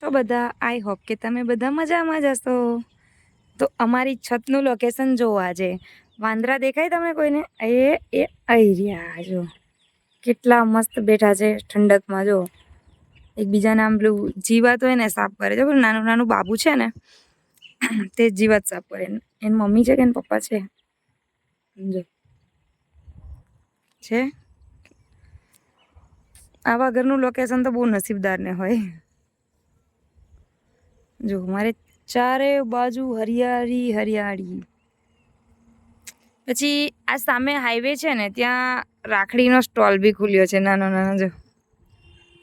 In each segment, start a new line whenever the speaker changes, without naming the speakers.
તો બધા I hope કે તમે બધા મજામાં જ હશો. તો અમારી છતનું લોકેશન જોવો આજે. વાંદરા દેખાય તમે કોઈને? એ આઈ રહ્યા જો, કેટલા મસ્ત બેઠા છે ઠંડકમાં. જો એકબીજાના આમ પેલું જીવાત હોય ને સાફ કરે છે. નાનું નાનું બાબુ છે ને તે જીવાત સાફ કરે. એની મમ્મી છે કે એના પપ્પા છે જો છે. આવા ઘરનું લોકેશન તો બહુ નસીબદારને હોય. જો મારે ચારે બાજુ હરિયાળી હરિયાળી. પછી આ સામે હાઈવે છે ને ત્યાં રાખડીનો સ્ટોલ બી ખુલ્યો છે નાનો નાનો. જો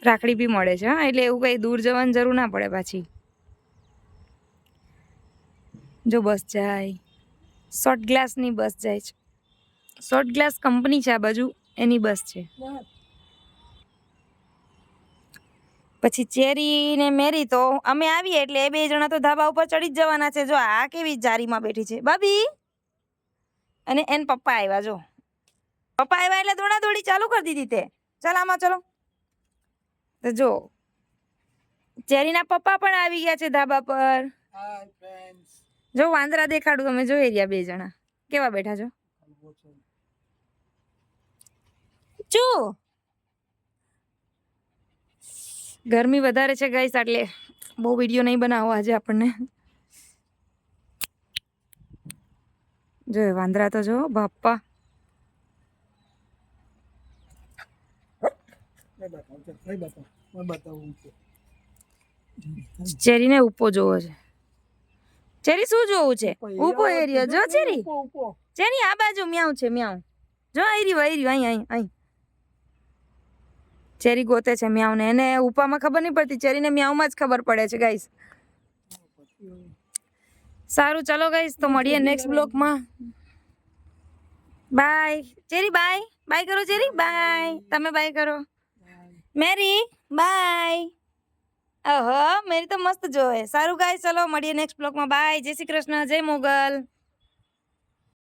રાખડી બી મળે છે. હા, એટલે એવું કઈ દૂર જવાની જરૂર ના પડે પાછી. જો બસ જાય, શોર્ટ ગ્લાસની બસ જાય છે. શોર્ટ ગ્લાસ કંપની છે આ બાજુ, એની બસ છે. પછી ચેરી ને મેરી તો અમે આવીએ એટલે એ બે જણા તો ધાબા ઉપર ચડી જ જવાના છે. જો આ કેવી જારીમાં બેઠી છે ભાભી. અને એન પપ્પા આવ્યા. જો પપ્પા આવ્યા એટલે દોડા દોડી ચાલુ કરી દીધી તે. ચાલ આમાં ચલો. તો જો ચેરીના પપ્પા પણ આવી ગયા છે ધાબા પર. જો વાંદરા દેખાડું તમે જોઈ રહ્યા બે જણા કેવા બેઠા છો. ચૂ ગરમી વધારે છે ગાઈસ, એટલે બહુ વિડીયો નહીં બનાવો આજે આપણને. જો વાંદરા તો જો બાપા. ચેરીને ઉપો જોવો છે. ચેરી શું જોવું છે? ઉપો એરિયો જો ચેરી. ચેરી આ બાજુ મ્યાઉ છે મ્યાઉ. જો અહીં. ચેરી ગોતે છે મ્યાઉ ને. એને ઉપામાં ખબર નહીં પડતી, ચેરીને મ્યાઉમાં જ ખબર પડે છે ગાઈસ. સારું ચાલો ગાઈસ, તો મળીએ નેક્સ્ટ બ્લોગમાં. બાય ચેરી, બાય બાય કરો ચેરી, બાય. તમે બાય કરો. મેરી બાય. ઓહો મેરી તો મસ્ત જોવે. સારું ગાઈસ, ચલો મળીએ નેક્સ્ટ બ્લોગમાં. બાય. જય શ્રી કૃષ્ણ, જય મોગલ.